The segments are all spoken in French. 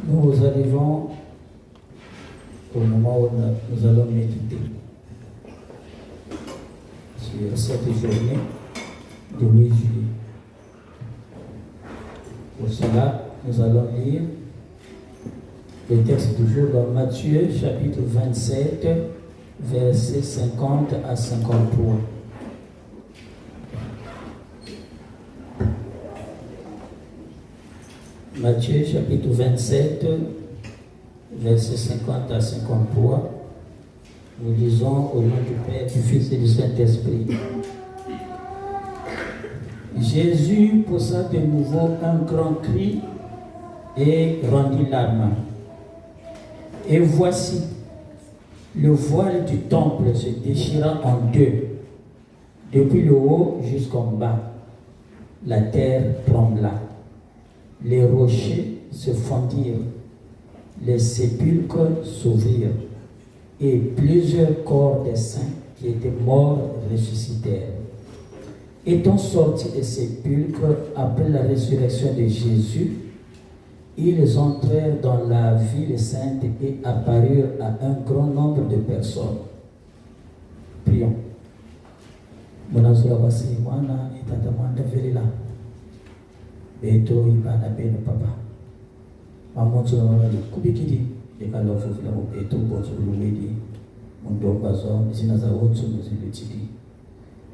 Nous arrivons au moment où nous allons méditer sur cette journée de 8 juillet. Pour cela, nous allons lire le texte du jour dans Matthieu chapitre 27, versets 50 à 53. Matthieu chapitre 27, versets 50 à 53. Nous lisons au nom du Père, du Fils et du Saint-Esprit. Jésus poussa de nouveau un grand cri et rendit la main. Et voici, le voile du temple se déchira en deux, depuis le haut jusqu'en bas. La terre trembla. Les rochers se fendirent, les sépulcres s'ouvrirent, et plusieurs corps des saints qui étaient morts ressuscitèrent. Étant sortis des sépulcres après la résurrection de Jésus, ils entrèrent dans la ville sainte et apparurent à un grand nombre de personnes. Prions. Beto ibana beno papa. Mamoto kubikidi yekalo fufula mo beto bozo lumedi. Mundo bazo zina za wotso muzilitidi.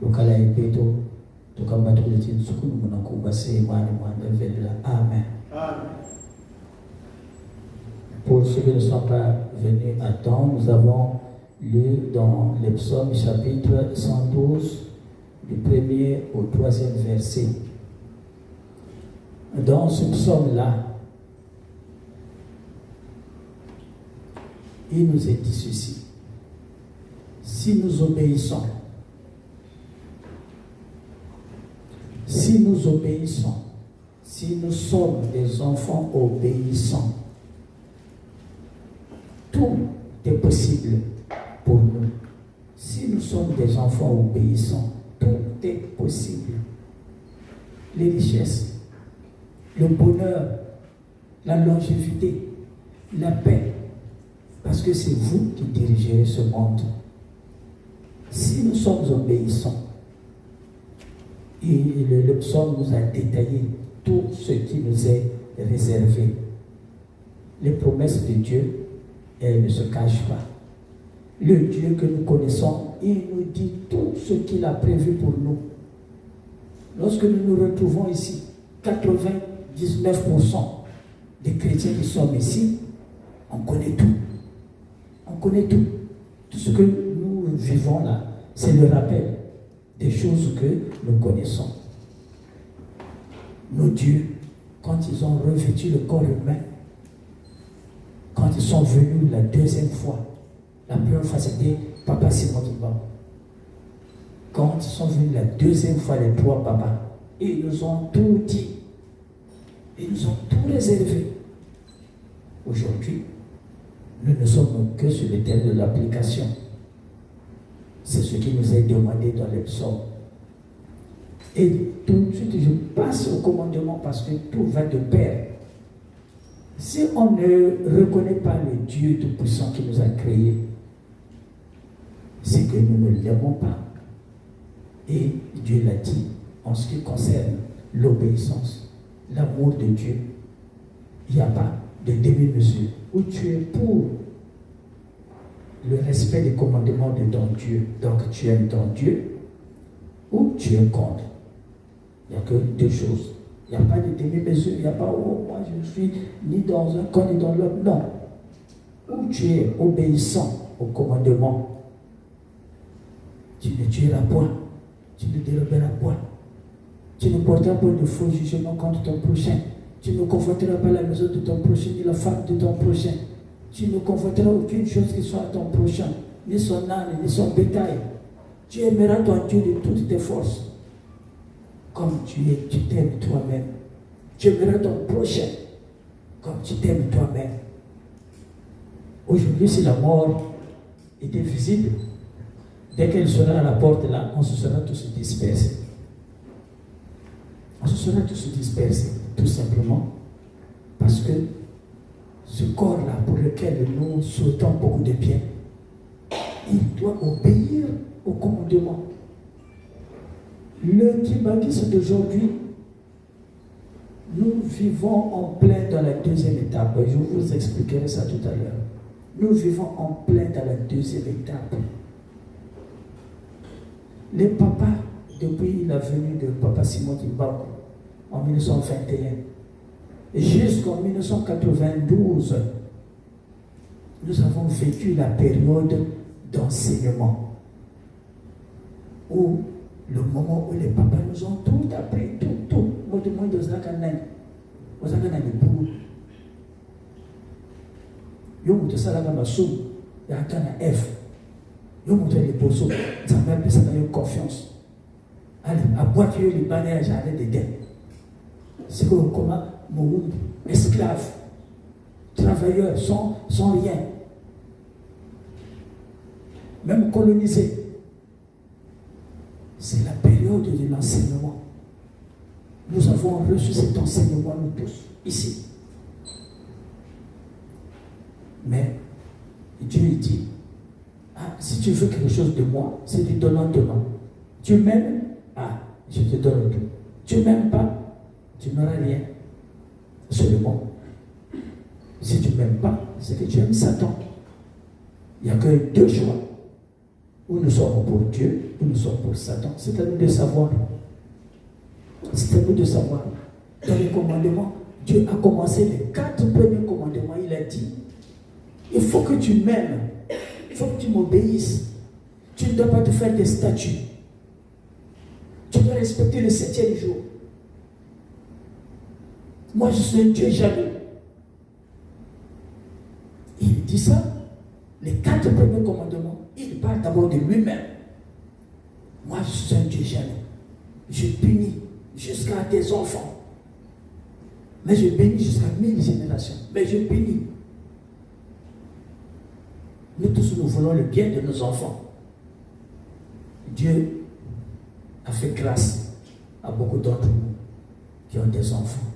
Lokala beto tukamba tukuliti sukunu munakuba se mwana mwanda velela. Amen. Amen. Pour ceux qui ne sont pas venus à temps, nous avons lu dans les psaumes chapitre 112 du 1er au 3e verset. Dans ce psaume-là, il nous est dit ceci. Si nous obéissons, si nous sommes des enfants obéissants, tout est possible pour nous. Si nous sommes des enfants obéissants, tout est possible. Les richesses, le bonheur, la longévité, la paix, parce que c'est vous qui dirigez ce monde. Si nous sommes obéissants, et le psaume nous a détaillé tout ce qui nous est réservé. Les promesses de Dieu, elles ne se cachent pas. Le Dieu que nous connaissons, il nous dit tout ce qu'il a prévu pour nous. Lorsque nous nous retrouvons ici, 99% des chrétiens qui sont ici, on connaît tout. On connaît tout. Tout ce que nous vivons là, c'est le rappel des choses que nous connaissons. Nos dieux, quand ils ont revêtu le corps humain, quand ils sont venus la deuxième fois, la première fois c'était Papa Simon Kimba. Quand ils sont venus la deuxième fois, les trois papas, ils nous ont tout dit. Ils nous ont tout réservé. Aujourd'hui, nous ne sommes que sur le thème de l'application. C'est ce qui nous est demandé dans les psaumes. Et tout de suite, je passe au commandement parce que tout va de pair. Si on ne reconnaît pas le Dieu Tout-Puissant qui nous a créés, c'est que nous ne l'aimons pas. Et Dieu l'a dit en ce qui concerne l'obéissance, l'amour de Dieu. Il n'y a pas de demi-mesure. Où tu es pour le respect des commandements de ton Dieu, donc tu aimes ton Dieu, ou tu es contre. Il n'y a que deux choses. Il n'y a pas de demi-mesure. Il n'y a pas, oh, moi je ne suis ni dans un camp ni dans l'autre. Non. Où tu es obéissant aux commandements, tu ne tueras point, tu ne déroberas point, tu ne porteras pas de faux jugements contre ton prochain, tu ne convoiteras pas la maison de ton prochain, ni la femme de ton prochain, tu ne convoiteras aucune chose qui soit à ton prochain, ni son âne, ni son bétail. Tu aimeras ton Dieu de toutes tes forces. Comme tu es, tu t'aimes toi-même. Tu aimeras ton prochain comme tu t'aimes toi-même. Aujourd'hui, si la mort était visible, dès qu'elle sera à la porte là, on se sera tous dispersés. On se sera tous dispersés, tout simplement, parce que ce corps-là pour lequel nous souhaitons beaucoup de bien, il doit obéir au commandement. Le Kimbangis d'aujourd'hui, nous vivons en plein dans la deuxième étape. Je vous expliquerai ça tout à l'heure. Nous vivons en plein dans la deuxième étape. Les papas, depuis la venue de Papa Simon Kimbangu en 1921 jusqu'en 1992, nous avons vécu la période d'enseignement où le moment où les papas nous ont tout appris, tout. Moi, de moins de Zakanani, aux Zakanani pour yo mutu salaka masomo ya kana F yo mutu les bosso ça m'a appelé ça dans confiance. Allez, à boîte yo les bannières j'allais dedans. C'est comme comment mon esclave, travailleur sans rien, même colonisé. C'est la période de l'enseignement. Nous avons reçu cet enseignement, nous tous, ici. Mais Dieu dit, si tu veux quelque chose de moi, c'est du donnant-donnant. Tu m'aimes, je te donne tout. Tu ne m'aimes pas, tu n'auras rien. Seulement, si tu ne m'aimes pas, c'est que tu aimes Satan. Il n'y a que deux choix. Ou nous sommes pour Dieu, ou nous sommes pour Satan. C'est à nous de savoir. C'est à nous de savoir. Dans les commandements, Dieu a commencé les 4 premiers commandements. Il a dit, il faut que tu m'aimes. Il faut que tu m'obéisses. Tu ne dois pas te faire des statues. Tu dois respecter le 7e jour. Moi, je suis un Dieu jaloux. Il dit ça. Les 4 premiers commandements, il parle d'abord de lui-même. Moi, je suis un Dieu jaloux. Je punis jusqu'à tes enfants. Mais je bénis jusqu'à 1000 générations. Mais je bénis. Nous tous, nous voulons le bien de nos enfants. Dieu a fait grâce à beaucoup d'entre nous qui ont des enfants.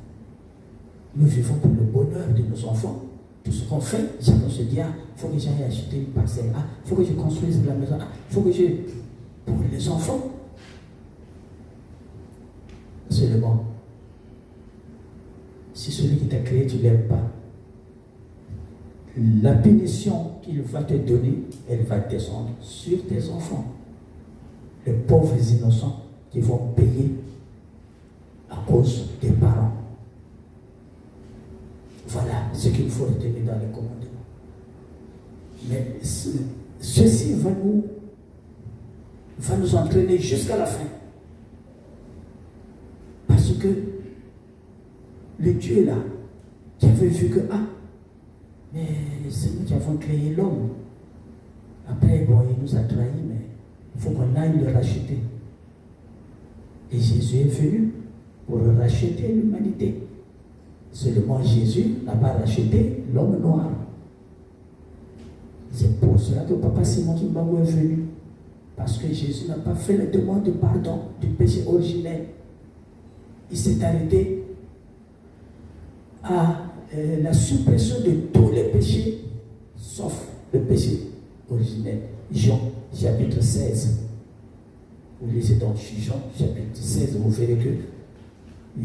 Nous vivons pour le bonheur de nos enfants. Tout ce qu'on fait, chacun se dit, il faut que j'aille acheter une parcelle, il faut que je construise la maison, il faut que je... Pour les enfants. Seulement, si celui qui t'a créé, tu ne l'aimes pas, la punition qu'il va te donner, elle va descendre sur tes enfants. Les pauvres innocents qui vont payer à cause des parents. Voilà ce qu'il faut retenir dans les commandements. Mais ceci va nous entraîner jusqu'à la fin. Parce que le Dieu là, qui avait vu que, mais c'est nous qui avons créé l'homme. Après, bon, il nous a trahis, mais il faut qu'on aille le racheter. Et Jésus est venu pour racheter l'humanité. Seulement Jésus n'a pas racheté l'homme noir. C'est pour cela que Papa Simon Kimbangu est venu. Parce que Jésus n'a pas fait la demande de pardon du péché originel. Il s'est arrêté à la suppression de tous les péchés, sauf le péché originel. Jean, chapitre 16. Vous lisez dans Jean, chapitre 16, vous verrez que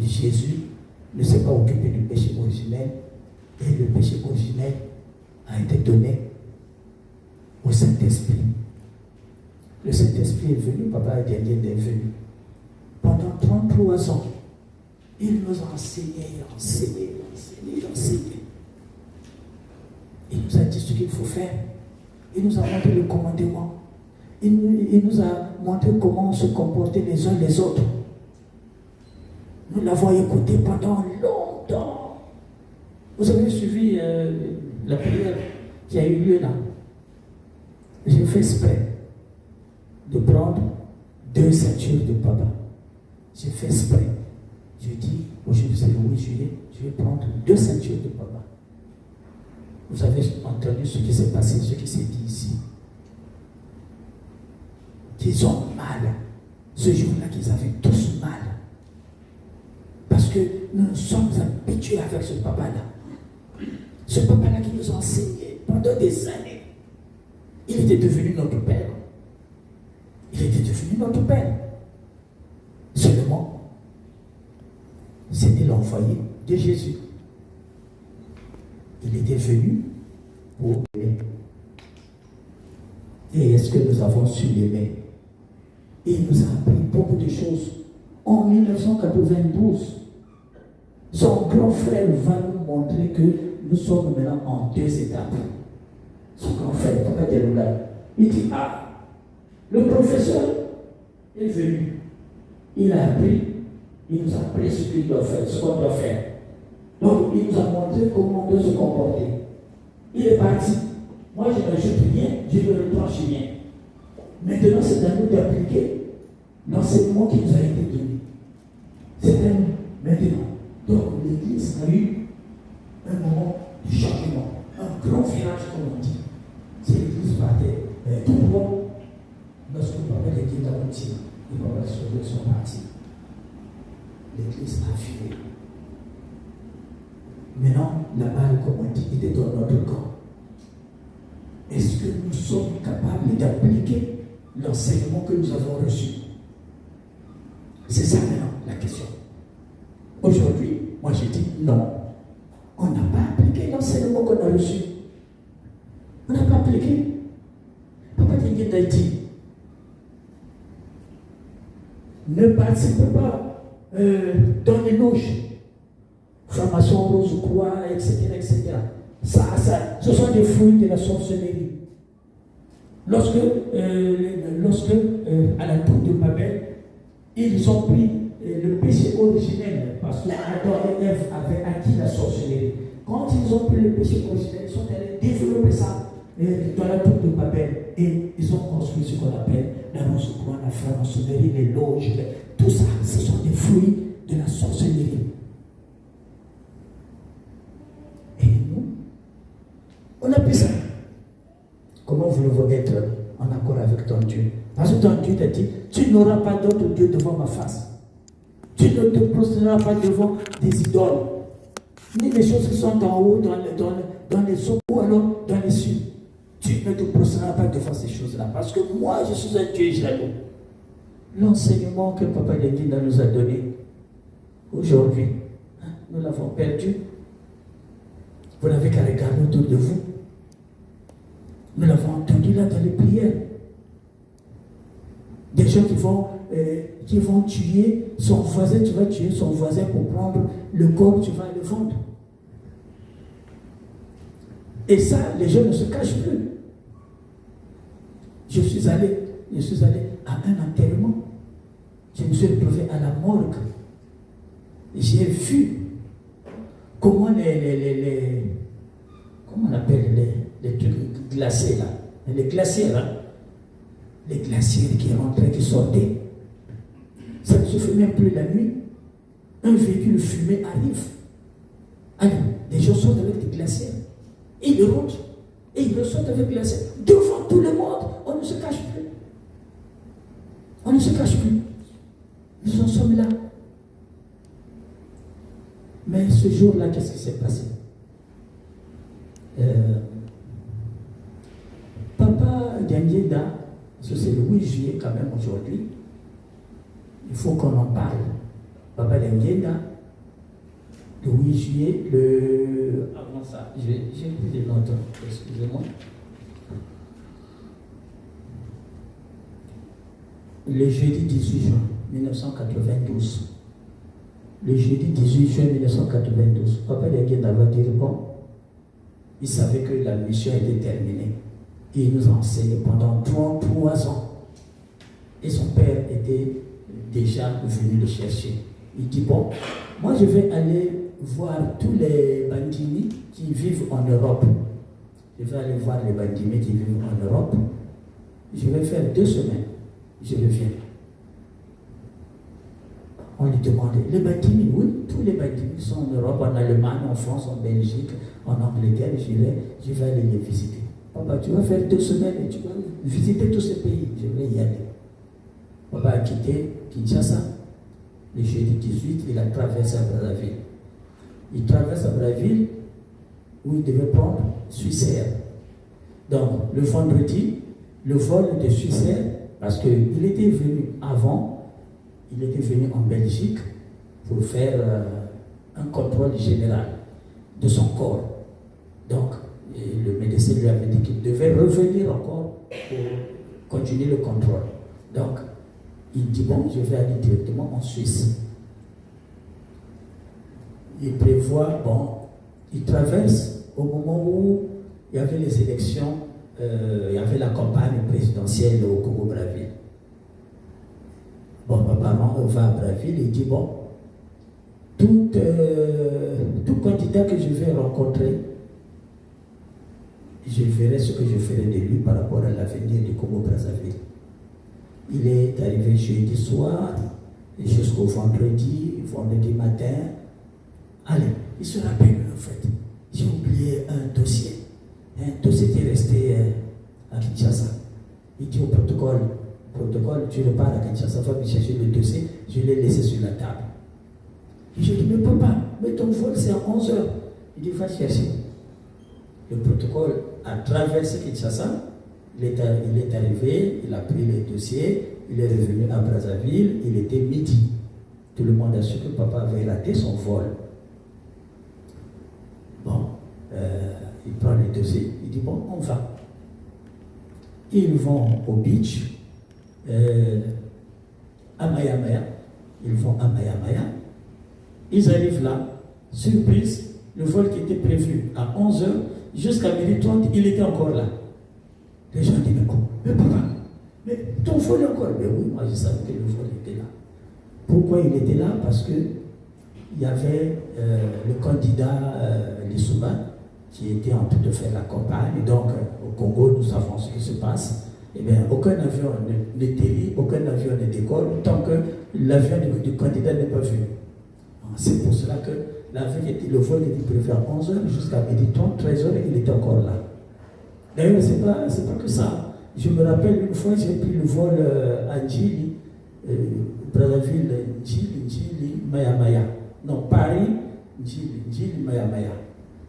Jésus ne s'est pas occupé du péché originel, et le péché originel a été donné au Saint-Esprit. Le Saint-Esprit est venu, Papa Daniel est venu. Pendant 33 ans, il nous a enseigné. Il nous a dit ce qu'il faut faire. Il nous a montré le commandement. Il nous a montré comment se comporter les uns les autres. Nous l'avons écouté pendant longtemps. Vous avez suivi la prière qui a eu lieu là. J'ai fait exprès de prendre 2 ceintures de papa. J'ai fait exprès. Je dis, aujourd'hui c'est le 8 juillet, je vais prendre 2 ceintures de papa. Vous avez entendu ce qui s'est passé, ce qui s'est dit ici. Qu'ils ont mal. Ce jour-là, qu'ils avaient tous mal. Parce que nous sommes habitués avec ce papa-là. Ce papa-là qui nous a enseigné pendant des années, il était devenu notre père. Il était devenu notre père. Seulement, c'était l'envoyé de Jésus. Il était venu pour aimer. Et est-ce que nous avons su l'aimer? Et il nous a appris beaucoup de choses. En 1992, son grand frère va nous montrer que nous sommes maintenant en 2 étapes. Son grand frère, Papa Deloula, il dit, le professeur est venu. Il a appris, il nous a appris ce qu'il doit faire, ce qu'on doit faire. Donc, il nous a montré comment on doit se comporter. Il est parti. Moi, je n'ajoute rien, je ne retranche rien. Maintenant, c'est à nous d'appliquer l'enseignement qui nous a été donné. C'est à nous, maintenant. Donc, l'Église a eu un moment de changement, un grand virage, comme on dit. C'est l'Église partait tout droit. Lorsque Papa l'a dit dans le tir, et Papa sont partis. L'Église a fui. Maintenant, la balle, comme on dit, il est dans notre camp. Est-ce que nous sommes capables d'appliquer l'enseignement que nous avons reçu? C'est ça maintenant la question. Aujourd'hui, moi je dis non. On n'a pas appliqué l'enseignement qu'on a reçu. On n'a pas appliqué. Papa Dengue a dit, ne participez pas dans les loges, formation rose croix, etc., etc. Ce sont des fruits de la sorcellerie. Lorsque à la tour de Babel, ils ont pris le péché originel, parce que Adam et Ève avaient acquis la sorcellerie. Quand ils ont pris le péché originel, ils sont allés développer ça dans la tour de Babel. Et ils ont construit ce qu'on appelle la rose croix, la franc-maçonnerie, les loges, tout ça, ce sont des fruits de la sorcellerie. Et nous, on a pris ça. Comment voulez-vous être en accord avec ton Dieu? Parce que ton Dieu t'a dit, tu n'auras pas d'autre Dieu devant ma face. Tu ne te prosterneras pas devant des idoles, ni des choses qui sont en haut, dans les eaux, ou alors dans les cieux. Tu ne te prosterneras pas devant ces choses-là, parce que moi, je suis un Dieu jaloux. L'enseignement que Papa Lenguina nous a donné, aujourd'hui, nous l'avons perdu. Vous n'avez qu'à regarder autour de vous. Nous l'avons entendu là dans les prières. Des gens qui vont tuer son voisin, tu vas tuer son voisin pour prendre le corps, tu vas le vendre. Et ça, les gens ne se cachent plus. Je suis allé à un enterrement. Je me suis retrouvé à la morgue. J'ai vu comment comment on appelle les trucs glacés là. Les glaciers là. Les glaciers qui rentraient, qui sortaient. Ça ne se fait même plus la nuit. Un véhicule fumé arrive. Alors, les gens sortent avec des glaciers. Et ils rentrent. Et ils ressortent avec des glaciers. Devant tout le monde, on ne se cache plus. On ne se cache plus. Nous en sommes là. Mais ce jour-là, qu'est-ce qui s'est passé? Papa Dengueda, c'est le 8 juillet quand même aujourd'hui. Il faut qu'on en parle. Papa Dengueda, le 8 juillet, avant ça, j'ai pris des notes, excusez-moi. Le jeudi 18 juin 1992. Le jeudi 18 juin 1992, Papa Dengueda va dire bon, il savait que la mission était terminée. Et il nous a enseigné pendant 33 ans. Et son père était déjà venu le chercher. Il dit, bon, moi je vais aller voir tous les bandits qui vivent en Europe. Je vais aller voir les bandits qui vivent en Europe. Je vais faire 2 semaines. Je reviens. On lui demandait, les bandits, oui, tous les bandits sont en Europe, en Allemagne, en France, en Belgique, en Angleterre. Je vais aller les visiter. Papa, tu vas faire 2 semaines et tu vas visiter tous ces pays. Je vais y aller. Papa a quitté Kinshasa. Le jeudi 18, il a traversé à Brazzaville. Il traverse à Brazzaville. où il devait prendre Swissair. Donc, le vendredi, le vol de Swissair, parce qu'il était venu avant, il était venu en Belgique pour faire un contrôle général de son corps. Donc, le médecin lui avait dit qu'il devait revenir encore pour continuer le contrôle. Donc, il dit, bon, je vais aller directement en Suisse. Il prévoit, bon, il traverse au moment où il y avait les élections, il y avait la campagne présidentielle au Congo-Brazzaville. Bon, papa va à Brazzaville et dit, bon, tout candidat que je vais rencontrer, je verrai ce que je ferai de lui par rapport à l'avenir du Congo-Brazzaville. Il est arrivé jeudi soir jusqu'au vendredi matin. Allez, il se rappelle en fait. J'ai oublié un dossier. Un dossier qui est resté à Kinshasa. Il dit au protocole, tu repars à Kinshasa, va me chercher le dossier, je l'ai laissé sur la table. Et je dis, mais papa, mais ton vol c'est à 11h. Il dit, va chercher. Le protocole a traversé Kinshasa, il est arrivé, il a pris les dossiers, il est revenu à Brazzaville, il était midi. Tout le monde a su que papa avait raté son vol. Bon, il prend les dossiers, il dit, bon, on va. Ils vont au beach, à Maya Maya. Ils vont à Maya Maya. Ils arrivent là, surprise, le vol qui était prévu à 11h, jusqu'à 12h30, il était encore là. Les gens disent, mais papa, mais ton vol est encore. Mais oui, moi je savais que le vol était là. Pourquoi il était là? Parce que il y avait le candidat Lissouba qui était en train de faire la campagne. Et donc, au Congo, nous savons ce qui se passe. Eh bien, aucun avion n'atterrit, aucun avion ne décolle tant que l'avion du candidat n'est pas venu. C'est pour cela que le vol était prévu à 11h jusqu'à 12h30, 13h, il était encore là. D'ailleurs, c'est pas que ça. Je me rappelle une fois, j'ai pris le vol à Njili, Brazzaville, Njili, Maya Maya. Non, Paris, Njili, Maya Maya.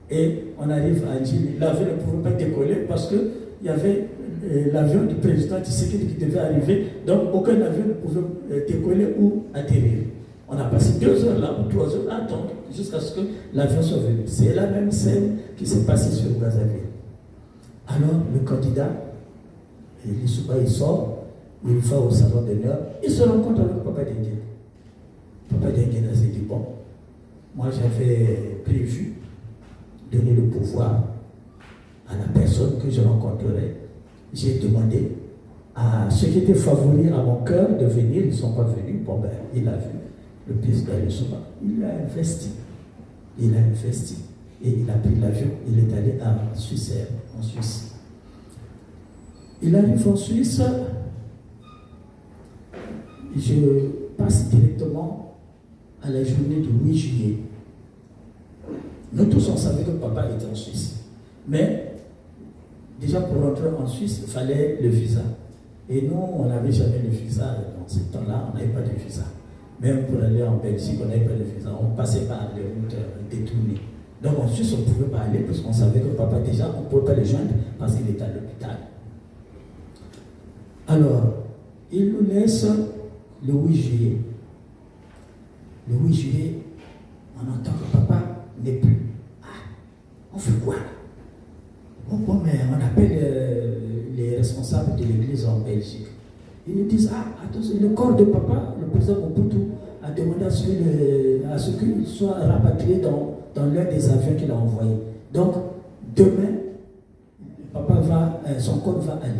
Et on arrive à Njili. L'avion ne pouvait pas décoller parce qu'il y avait l'avion du président Tshisekedi qui devait arriver. Donc, aucun avion ne pouvait décoller ou atterrir. On a passé 2 heures là, ou 3 heures à attendre jusqu'à ce que l'avion soit venu. C'est la même scène qui s'est passée sur Brazzaville. Alors, le candidat, Lissouba, il sort, il va au salon d'honneur, il se rencontre avec Papa Dengue. Papa Dengue s'est dit, bon, moi j'avais prévu donner le pouvoir à la personne que je rencontrerai. J'ai demandé à ceux qui étaient favoris à mon cœur de venir, ils ne sont pas venus. Bon ben, il a vu le président Lissouba, il a investi. Et il a pris l'avion, il est allé à Swissair, en Suisse. Il arrive en Suisse, je passe directement à la journée du 8 juillet. Nous tous, on savait que papa était en Suisse. Mais, déjà pour rentrer en Suisse, il fallait le visa. Et nous, on n'avait jamais le visa. Dans ce temps-là, on n'avait pas de visa. Même pour aller en Belgique, on n'avait pas de visa. On passait par les routes détournées. Donc en Suisse, on ne pouvait pas aller parce qu'on savait que papa, déjà, on ne pouvait pas le joindre parce qu'il était à l'hôpital. Alors, il nous laisse le 8 juillet. Le 8 juillet, on entend que papa n'est plus. Ah, on fait quoi? Bon, mais on appelle les responsables de l'église en Belgique. Ils nous disent, ah, attention, le corps de papa, le président Mobutu, a demandé à ce qu'il soit rapatrié dans l'un des avions qu'il a envoyés. Donc, demain, son corps va aller.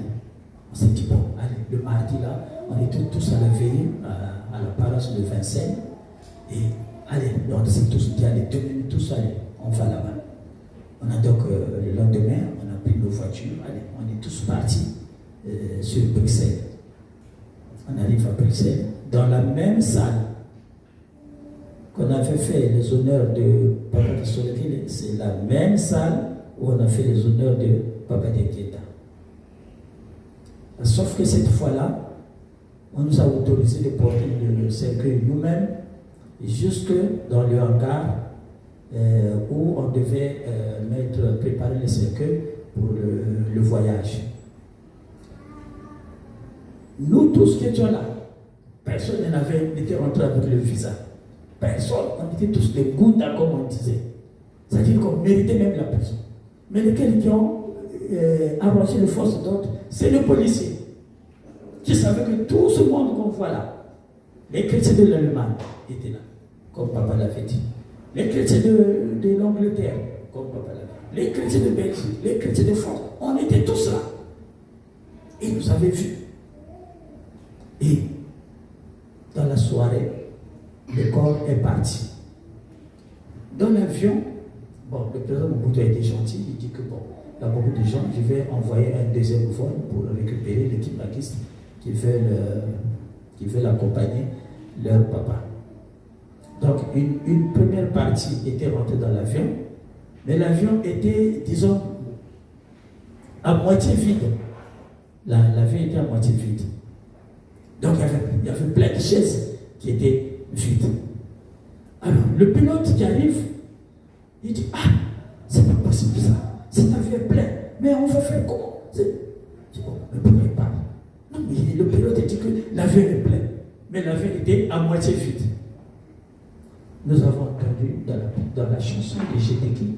On s'est dit, bon, allez, le mardi là, on était tous à la veille, à la paroisse de Vincennes. Et allez, on s'est tous dit, allez, demain, tous, allez, on va là-bas. On a donc, le lendemain, on a pris nos voitures, allez, on est tous partis sur Bruxelles. On arrive à Bruxelles, dans la même salle qu'on avait fait les honneurs de Papa Kissolekile, c'est la même salle où on a fait les honneurs de Papa Dengueta. Sauf que cette fois-là, on nous a autorisé de porter le cercueil nous-mêmes jusque dans le hangar où on devait préparer le cercueil pour le voyage. Nous tous qui étions là, personne n'était rentré avec le visa. Personne, on était tous des gouttes, comme on disait. C'est-à-dire qu'on méritait même la prison. Mais lesquels qui ont arrangé les forces d'ordre, c'est les policiers qui savaient que tout ce monde qu'on voit là, les chrétiens de l'Allemagne étaient là, comme papa l'avait dit. Les chrétiens de l'Angleterre, comme papa l'avait dit. Les chrétiens de Belgique, les chrétiens de France, on était tous là. Et ils nous avaient vus. Et dans la soirée, le corps est parti. Dans l'avion, le président Mobutu a été gentil, il dit que il y a beaucoup de gens, je vais envoyer un deuxième vol pour récupérer l'équipe maquiste qui veut l'accompagner, leur papa. Donc une première partie était rentrée dans l'avion, mais l'avion était, disons, à moitié vide. L'avion était à moitié vide. Donc il y avait plein de chaises qui étaient vides. Alors le pilote qui arrive, il dit, c'est pas possible ça, cet avion est plein, mais on va faire comment? Je dis, mais pourquoi il parle? Non, mais le pilote dit que l'avion est plein, mais l'avion était à moitié vide. Nous avons entendu dans la chanson de Gédéki,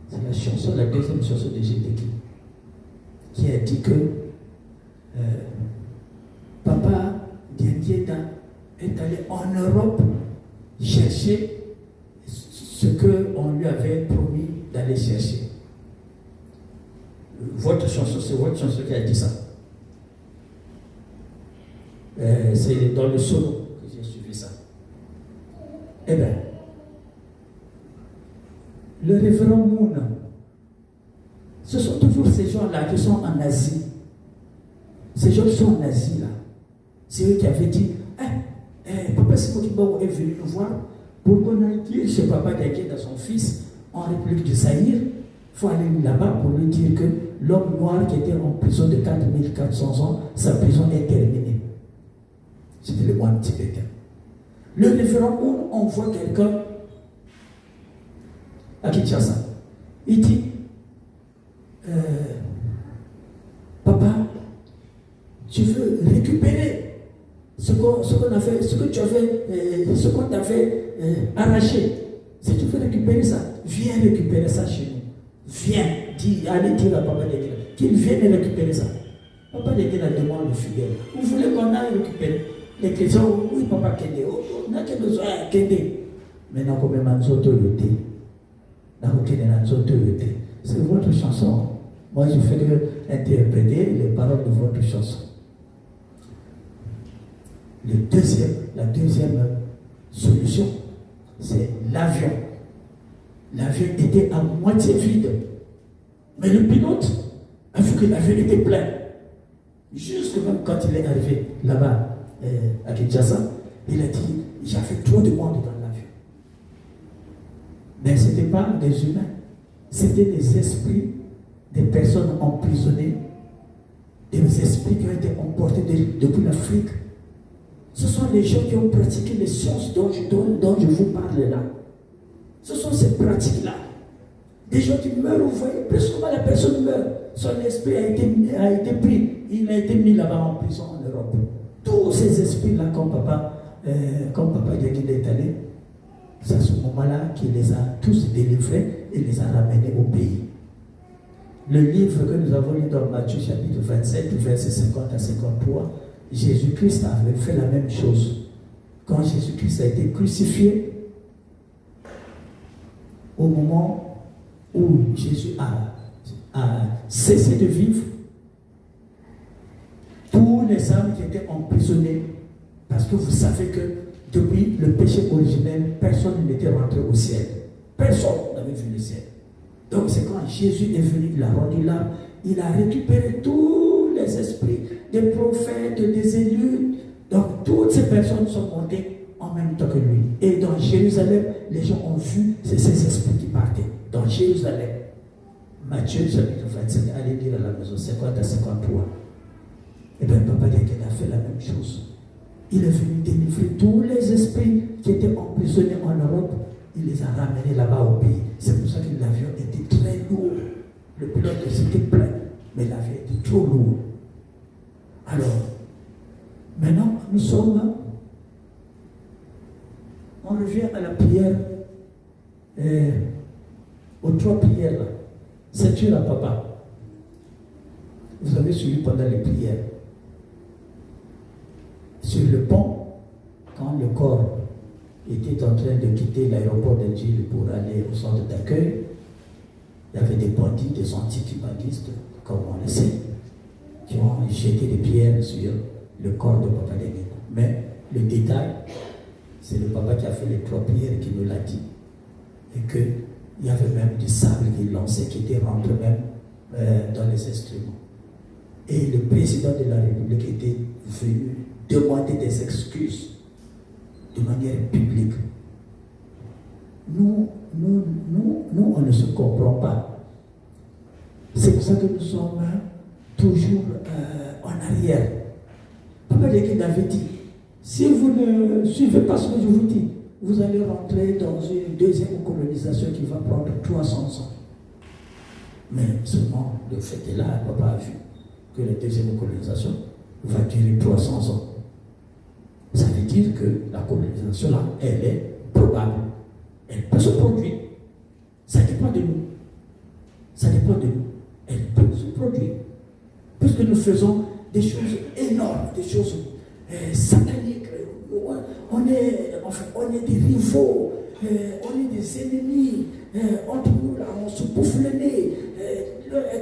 c'est la deuxième chanson de Gédéki, qui a dit que Papa Diendéda est allé en Europe chercher ce qu'on lui avait promis d'aller chercher. Votre chanson, c'est votre chanson qui a dit ça. C'est dans le solo que j'ai suivi ça. Eh bien, le révérend Moon, ce sont toujours ces gens-là qui sont en Asie. Ces gens qui sont en Asie, là. C'est eux qui avaient dit, Papa Simokibo est venu nous voir pour qu'on aille dire chez Papa Diendéda à son fils en République du Zaïre. Il faut aller là-bas pour lui dire que l'homme noir qui était en prison de 4400 ans, sa prison est terminée. C'était le moine tibétain. Le référent Moon envoie quelqu'un à Kinshasa. Il dit, Papa, tu veux récupérer ce qu'on t'avait arraché. Si tu veux récupérer ça, viens récupérer ça chez nous. Viens, allez dire à Papa Diendéda qu'il vienne récupérer ça. Papa Diendéda demande le fidèle. Vous voulez qu'on aille récupérer? Les chrétiens, oui, Papa Kende, on a quelque chose à Kende. Maintenant, comme Manzoto Yote, c'est votre chanson. Moi, je fais que interpréter les paroles de votre chanson. La deuxième solution, c'est l'avion. L'avion était à moitié vide. Mais le pilote a vu que l'avion était plein. Jusque même quand il est arrivé là-bas à Kinshasa, il a dit, j'avais trop de monde dans l'avion. Mais ce n'était pas des humains, c'était des esprits, des personnes emprisonnées, des esprits qui ont été emportés depuis l'Afrique. Ce sont les gens qui ont pratiqué les sciences dont je vous parle là. Ce sont ces pratiques-là. Des gens qui meurent, vous voyez, presque comment la personne meurt. Son esprit a été pris. Il a été mis là-bas en prison en Europe. Tous ces esprits-là, comme Papa Diendéda est allé, c'est à ce moment-là qu'il les a tous délivrés et les a ramenés au pays. Le livre que nous avons lu dans Matthieu chapitre 27, versets 50 à 53, Jésus-Christ avait fait la même chose. Quand Jésus-Christ a été crucifié, au moment où Jésus a cessé de vivre, tous les âmes qui étaient emprisonnées, parce que vous savez que depuis le péché originel, personne n'était rentré au ciel. Personne n'avait vu le ciel. Donc c'est quand Jésus est venu, il a rendu l'âme, il a récupéré tous les esprits, des prophètes, des élus. Donc toutes ces personnes sont montées en même temps que lui. Et dans Jérusalem, les gens ont vu ces esprits qui partaient. Dans Jérusalem, Matthieu chapitre 25, allez lire à la maison 50 à 53. Et bien Papa Diendéda a fait la même chose. Il est venu délivrer tous les esprits qui étaient emprisonnés en Europe il les a ramenés là-bas au pays. C'est pour ça que l'avion était très lourd. Le pilote s'était plein, mais l'avion était trop lourd. Alors, maintenant, nous sommes là. On revient à la prière, aux 3 prières là. Ceinture à papa. Vous avez suivi pendant les prières. Sur le pont, quand le corps était en train de quitter l'aéroport d'Alger pour aller au centre d'accueil, il y avait des bandits, des anti-cubanistes, comme on le sait, qui ont jeté des pierres sur le corps de Papa Denguena. Mais le détail, c'est le papa qui a fait les 3 prières qui nous l'a dit. Et qu'il y avait même du sable qu'il lançait, qui était rentré même dans les instruments. Et le président de la République était venu demander des excuses de manière publique. Nous, on ne se comprend pas. C'est pour ça que nous sommes toujours en arrière. Papa Denguena avait dit, si vous ne suivez pas ce que je vous dis, vous allez rentrer dans une deuxième colonisation qui va prendre 300 ans. Mais seulement le fait est là, papa a vu que la deuxième colonisation va durer 300 ans. Ça veut dire que la colonisation là, elle est probable. Elle peut se produire. Ça dépend de nous. Ça dépend de nous. Elle peut se produire. Puisque nous faisons des choses énormes, des choses sataniques. On est des rivaux, on est des ennemis. Entre nous là, on se bouffe le nez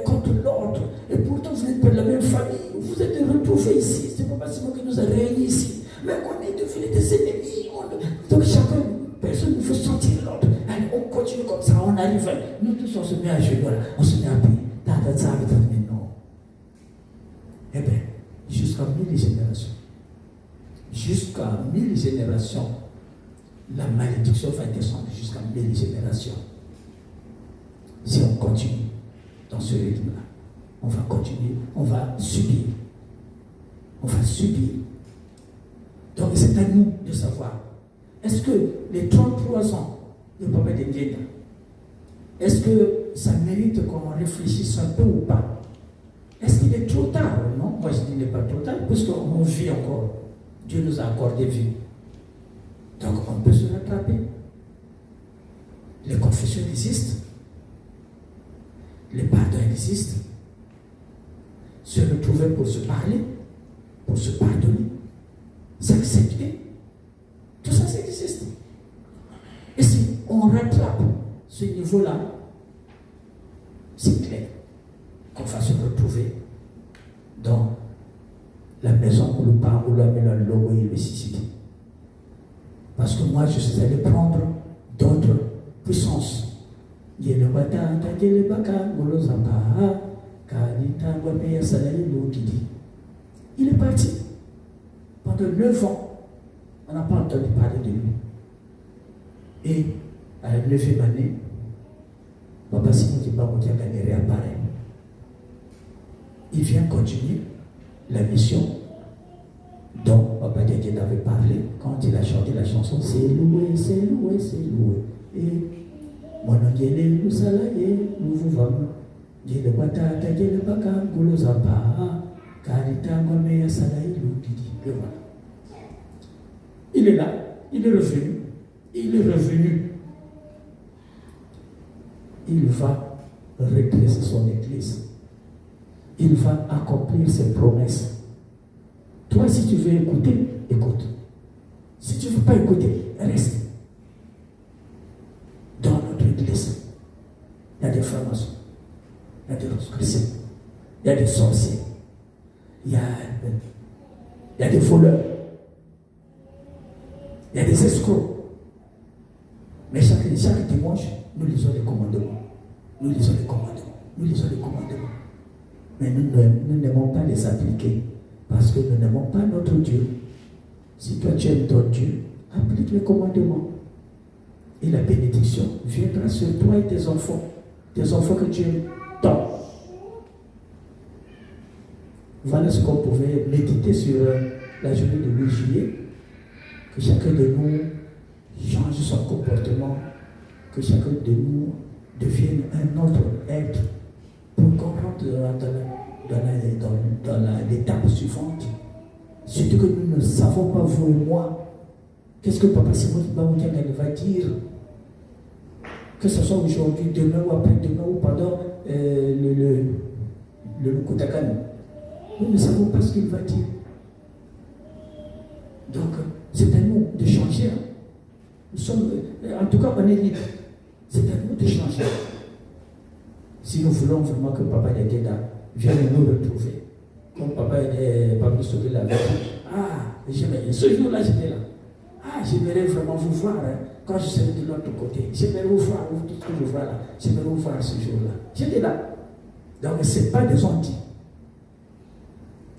contre l'autre. Et pourtant, vous n'êtes pas de la même famille. Vous êtes retrouvés ici. C'est pas parce que nous avons réunis ici. Mais on est devenus des ennemis. Donc chacun, personne ne veut sentir l'autre. Allez, on continue comme ça, on arrive. Nous tous, on se met à genoux, on se met à prier. Mais non. Eh bien, jusqu'à 1000 générations. Jusqu'à 1000 générations, la malédiction va descendre jusqu'à 1000 générations. Si on continue dans ce rythme-là, on va continuer, on va subir. On va subir. Donc c'est à nous de savoir, est-ce que les 33 ans de Papa Denguena, est-ce que ça mérite qu'on réfléchisse un peu ou pas? Est-ce qu'il est trop tard? Non, moi je dis qu'il n'est pas trop tard, puisqu'on vit encore. Dieu nous a accordé vie. Donc on peut se rattraper. Les confessions existent. Les pardons existent. Se retrouver pour se parler, pour se pardonner, s'accepter. Tout ça, ça existe. Et si on rattrape ce niveau-là, c'est clair qu'on va se retrouver dans la maison où le père où l'homme le logo et le Sicile. Parce que moi, je suis allé prendre d'autres puissances. Il est parti. Pendant 9 ans, on n'a pas entendu parler de lui. Et à la 9e année, Papa Simon Kibamoutiaka réapparaît. Il vient continuer la mission dont Papa Denguena avait parlé quand il a chanté la chanson C'est loué, c'est loué, c'est loué. Et mon angélé, nous salaye, nous vous vamos. Dieu le batata, Dieu le baka, goulo zapa, karita, ngome ya salaye, l'oudidi. Et voilà. Il est là, il est revenu. Il est revenu. Il va redresser son église. Il va accomplir ses promesses. Toi, si tu veux écouter, écoute. Si tu ne veux pas écouter, reste. Dans notre église, il y a des francs-maçons, il y a des rosicruciens, il y a des sorciers, il y a des voleurs, il y a des escrocs. Mais chaque dimanche, nous lisons les commandements. Nous lisons les commandements. Nous lisons les commandements. Mais nous n'aimons pas les appliquer. Parce que nous n'aimons pas notre Dieu. Si toi tu aimes ton Dieu, applique les commandements. Et la bénédiction viendra sur toi et tes enfants que tu aimes tant. Voilà ce qu'on pouvait méditer sur la journée de 8 juillet. Que chacun de nous change son comportement que chacun de nous devienne un autre être pour qu'on rentre dans l'étape suivante. Surtout que nous ne savons pas, vous et moi, qu'est-ce que Papa Simon Bamoudiang va dire, que ce soit aujourd'hui, demain ou après-demain ou pendant le Koutakan. Nous ne savons pas ce qu'il va dire. Donc, c'est à nous de changer. Nous sommes, en tout cas, on est libre. C'est à nous de changer. Si nous voulons vraiment que Papa Yageda vienne nous retrouver, comme Papa n'est pas nous sauver la vie. Ce jour-là, j'étais là. J'aimerais vraiment vous voir. Quand je serai de l'autre côté, j'aimerais vous voir. Tout ce que je vois là, j'aimerais vous voir ce jour-là. J'étais là. Donc, ce n'est pas des ondits.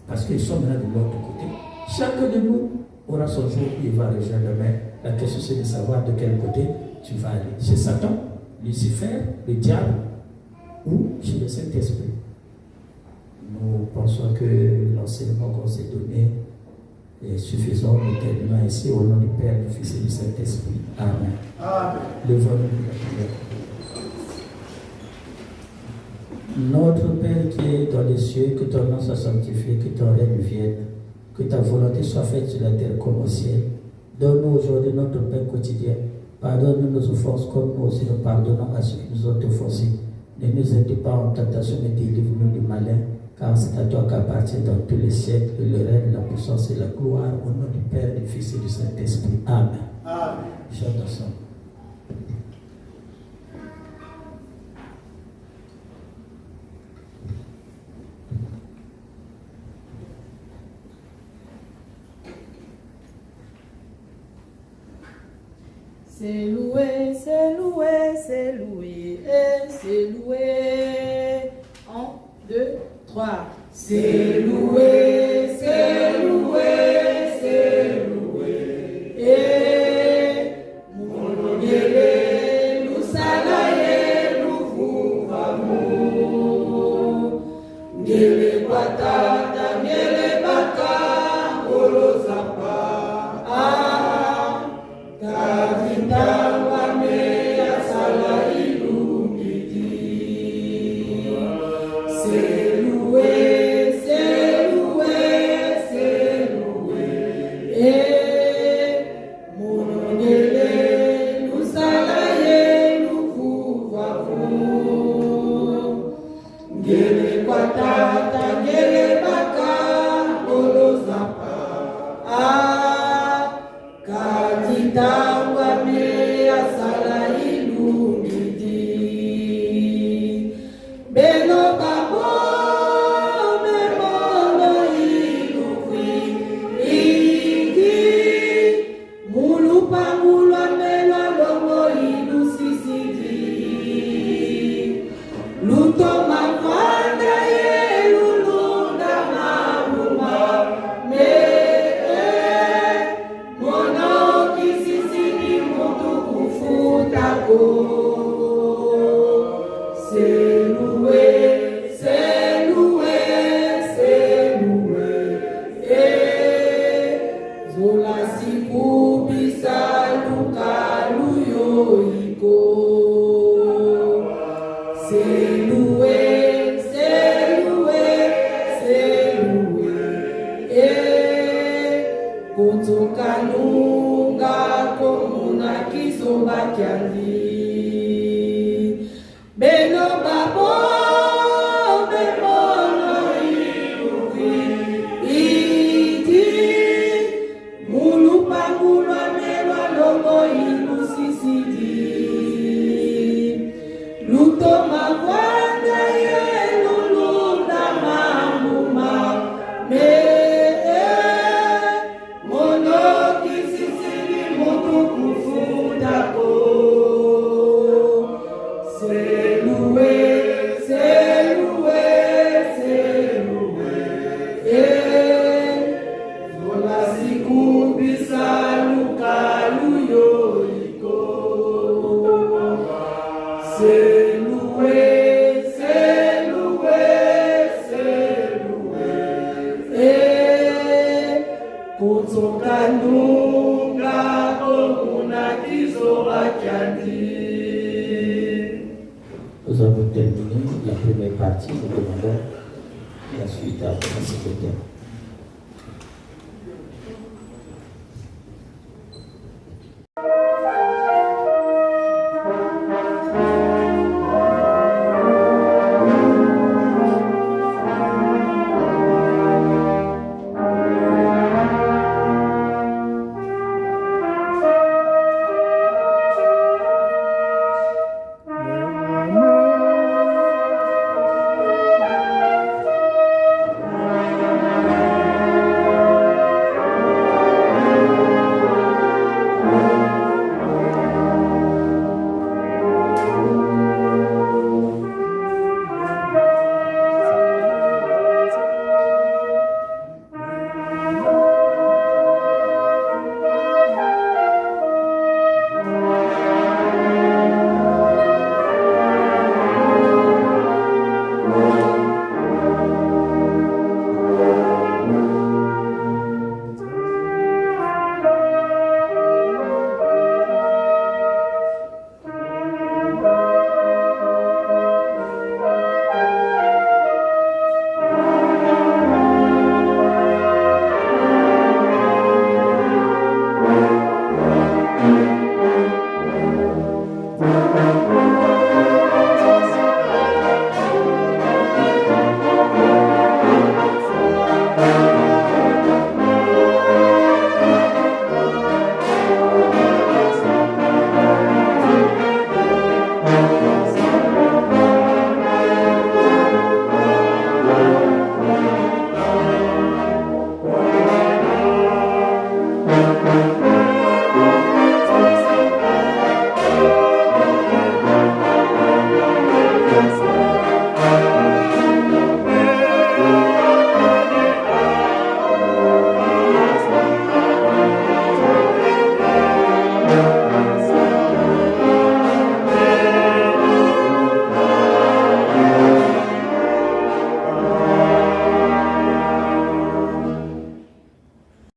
Parce qu'ils sont là de l'autre côté. Chacun de nous aura son jour où il va rejoindre la main. La question, c'est de savoir de quel côté tu vas aller. Chez Satan, Lucifer, le diable, ou chez le Saint-Esprit. Nous pensons que l'enseignement qu'on s'est donné est suffisant. Nous terminons ainsi au nom du Père, du Fils et du Saint-Esprit. Amen. Amen. Levons-nous la prière. Notre Père qui est dans les cieux, que ton nom soit sanctifié, que ton règne vienne, que ta volonté soit faite sur la terre comme au ciel. Donne-nous aujourd'hui notre pain quotidien. Pardonne-nous nos offenses comme nous aussi nous pardonnons à ceux qui nous ont offensés. Ne nous aide pas en tentation, mais délivre-nous du malin, car c'est à toi qu'appartient dans tous les siècles le règne, la puissance et la gloire, au nom du Père, du Fils et du Saint-Esprit. Amen. Amen. Chante ensemble. C'est loué, c'est loué, c'est loué, et c'est loué. 1, 2, 3. C'est loué, c'est loué, c'est loué. Et mon guélé, nous salaye, nous fouvamou. Guélé patata, guélé baka, olozapa. Kutoka nunga komuna kizo wakiandi partie, nous demandons la suite à la secrétaire.